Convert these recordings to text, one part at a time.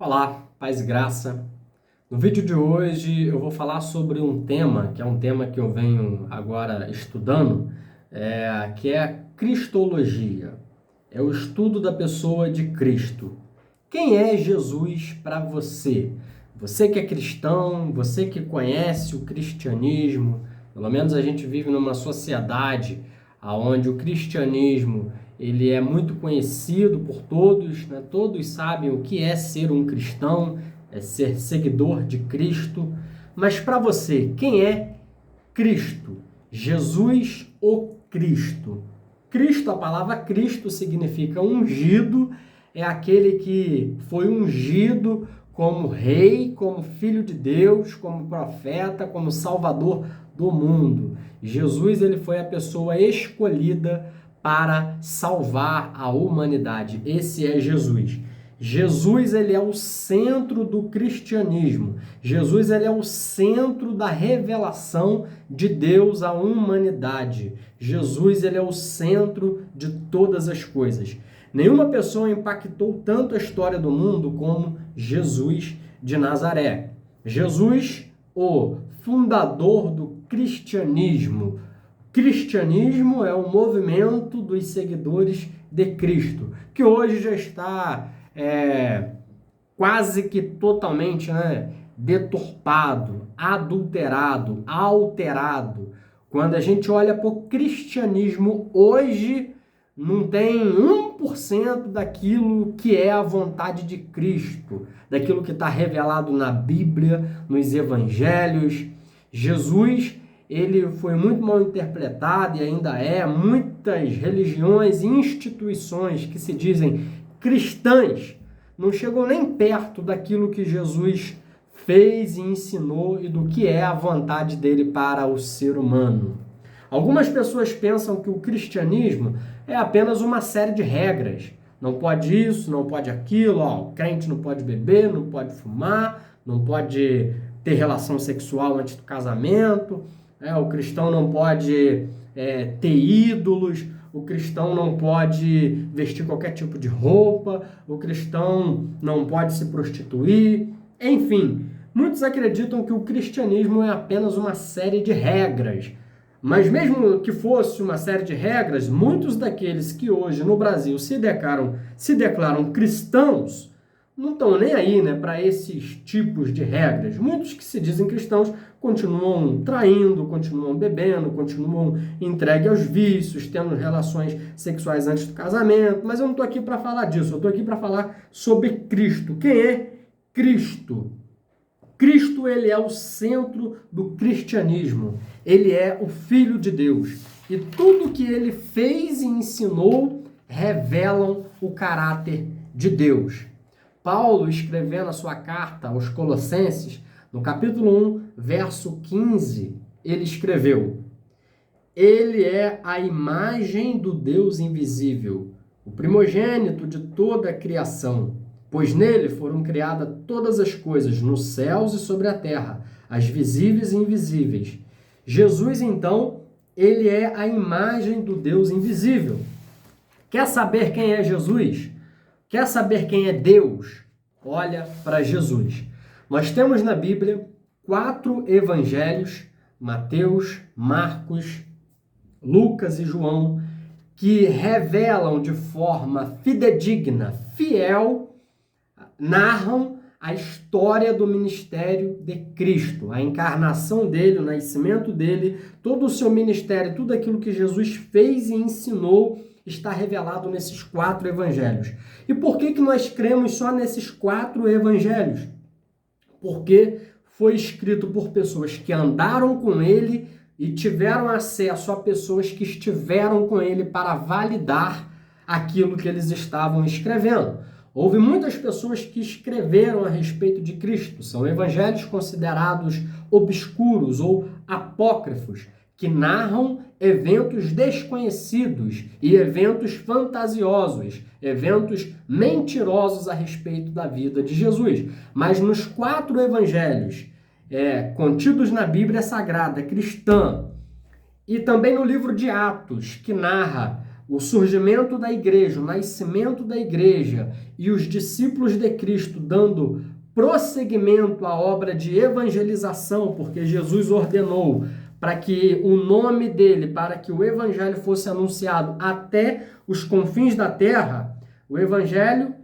Olá, paz e graça. No vídeo de hoje eu vou falar sobre um tema, que é um tema que eu venho agora estudando, que é a Cristologia. É o estudo da pessoa de Cristo. Quem é Jesus para você? Você que é cristão, você que conhece o cristianismo, pelo menos a gente vive numa sociedade onde o cristianismo ele é muito conhecido por todos, né? Todos sabem o que é ser um cristão, é ser seguidor de Cristo. Mas para você, quem é Cristo? Jesus ou Cristo? Cristo, a palavra Cristo significa ungido, é aquele que foi ungido como rei, como filho de Deus, como profeta, como salvador do mundo. Jesus, ele foi a pessoa escolhida para salvar a humanidade. Esse é Jesus. Jesus, ele é o centro do cristianismo. Jesus, ele é o centro da revelação de Deus à humanidade. Jesus, ele é o centro de todas as coisas. Nenhuma pessoa impactou tanto a história do mundo como Jesus de Nazaré. Jesus, o fundador do cristianismo. Cristianismo é o movimento dos seguidores de Cristo, que hoje já está quase que totalmente, deturpado, adulterado, alterado. Quando a gente olha para o cristianismo hoje, não tem 1% daquilo que é a vontade de Cristo, daquilo que está revelado na Bíblia, nos evangelhos. Jesus, ele foi muito mal interpretado e ainda é. Muitas religiões e instituições que se dizem cristãs não chegam nem perto daquilo que Jesus fez e ensinou e do que é a vontade dele para o ser humano. Algumas pessoas pensam que o cristianismo é apenas uma série de regras. Não pode isso, não pode aquilo, o crente não pode beber, não pode fumar, não pode ter relação sexual antes do casamento, o cristão não pode ter ídolos, o cristão não pode vestir qualquer tipo de roupa, o cristão não pode se prostituir, enfim. Muitos acreditam que o cristianismo é apenas uma série de regras. Mas mesmo que fosse uma série de regras, muitos daqueles que hoje no Brasil se declaram cristãos não estão nem aí, para esses tipos de regras. Muitos que se dizem cristãos continuam traindo, continuam bebendo, continuam entregues aos vícios, tendo relações sexuais antes do casamento. Mas eu não estou aqui para falar disso, eu estou aqui para falar sobre Cristo. Quem é Cristo? Cristo, ele é o centro do cristianismo. Ele é o Filho de Deus. E tudo que ele fez e ensinou revelam o caráter de Deus. Paulo, escrevendo a sua carta aos Colossenses, no capítulo 1, verso 15, ele escreveu: Ele é a imagem do Deus invisível, o primogênito de toda a criação, pois nele foram criadas todas as coisas, nos céus e sobre a terra, as visíveis e invisíveis. Jesus, então, ele é a imagem do Deus invisível. Quer saber quem é Jesus? Quer saber quem é Deus? Olha para Jesus. Nós temos na Bíblia 4 evangelhos, Mateus, Marcos, Lucas e João, que revelam de forma fidedigna, fiel, narram a história do ministério de Cristo, a encarnação dele, o nascimento dele, todo o seu ministério, tudo aquilo que Jesus fez e ensinou está revelado nesses 4 evangelhos. E por que nós cremos só nesses 4 evangelhos? Porque foi escrito por pessoas que andaram com ele e tiveram acesso a pessoas que estiveram com ele para validar aquilo que eles estavam escrevendo. Houve muitas pessoas que escreveram a respeito de Cristo. São evangelhos considerados obscuros ou apócrifos, que narram eventos desconhecidos e eventos fantasiosos, eventos mentirosos a respeito da vida de Jesus. Mas nos 4 evangelhos contidos na Bíblia Sagrada cristã e também no livro de Atos, que narra o surgimento da igreja, o nascimento da igreja e os discípulos de Cristo dando prosseguimento à obra de evangelização, porque Jesus ordenou para que o nome dele, para que o evangelho fosse anunciado até os confins da terra. O evangelho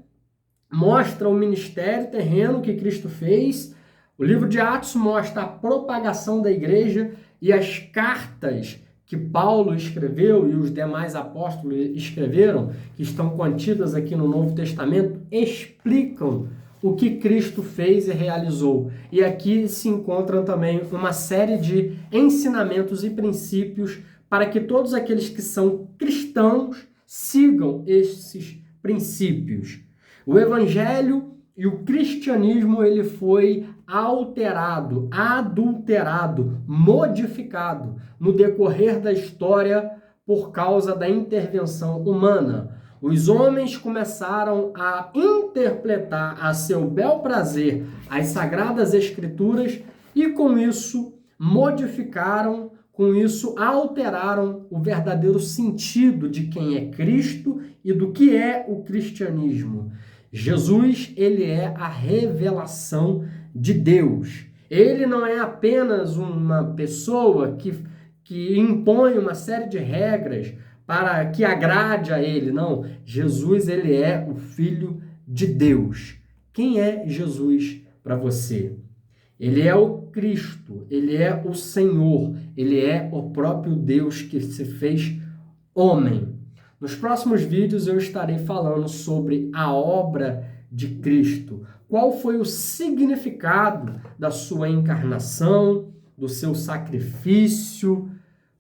mostra o ministério terreno que Cristo fez. O livro de Atos mostra a propagação da igreja e as cartas que Paulo escreveu e os demais apóstolos escreveram, que estão contidas aqui no Novo Testamento, explicam o que Cristo fez e realizou. E aqui se encontram também uma série de ensinamentos e princípios para que todos aqueles que são cristãos sigam esses princípios. O evangelho e o cristianismo, ele foi alterado, adulterado, modificado no decorrer da história por causa da intervenção humana. Os homens começaram a interpretar a seu bel prazer as sagradas escrituras e com isso modificaram, com isso alteraram o verdadeiro sentido de quem é Cristo e do que é o cristianismo. Jesus, ele é a revelação de Deus. Ele não é apenas uma pessoa que impõe uma série de regras para que agrade a ele, não. Jesus, ele é o Filho de Deus. Quem é Jesus para você? Ele é o Cristo, ele é o Senhor, ele é o próprio Deus que se fez homem. Nos próximos vídeos eu estarei falando sobre a obra de Cristo. Qual foi o significado da sua encarnação, do seu sacrifício?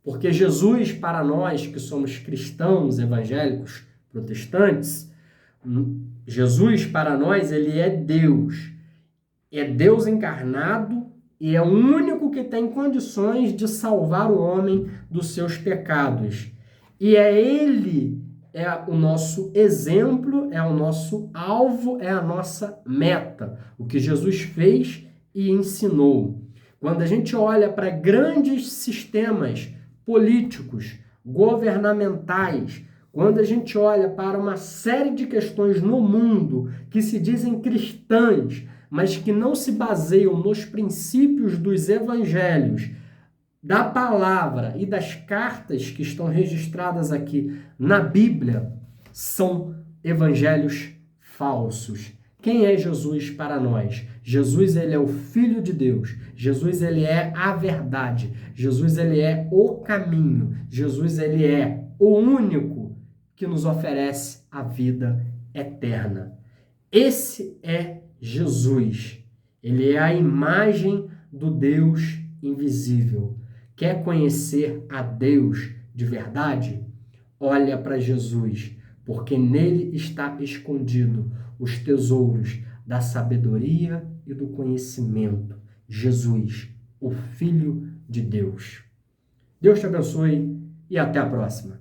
Porque Jesus, para nós que somos cristãos, evangélicos, protestantes, Jesus, para nós, ele é Deus. É Deus encarnado e é o único que tem condições de salvar o homem dos seus pecados. E ele é o nosso exemplo, é o nosso alvo, é a nossa meta. O que Jesus fez e ensinou. Quando a gente olha para grandes sistemas políticos, governamentais, quando a gente olha para uma série de questões no mundo que se dizem cristãs, mas que não se baseiam nos princípios dos evangelhos, da palavra e das cartas que estão registradas aqui na Bíblia, são evangelhos falsos. Quem é Jesus para nós? Jesus, ele é o Filho de Deus. Jesus, ele é a verdade. Jesus, ele é o caminho. Jesus, ele é o único que nos oferece a vida eterna. Esse é Jesus. Ele é a imagem do Deus invisível. Quer conhecer a Deus de verdade? Olha para Jesus, porque nele está escondido os tesouros da sabedoria e do conhecimento. Jesus, o Filho de Deus. Deus te abençoe e até a próxima.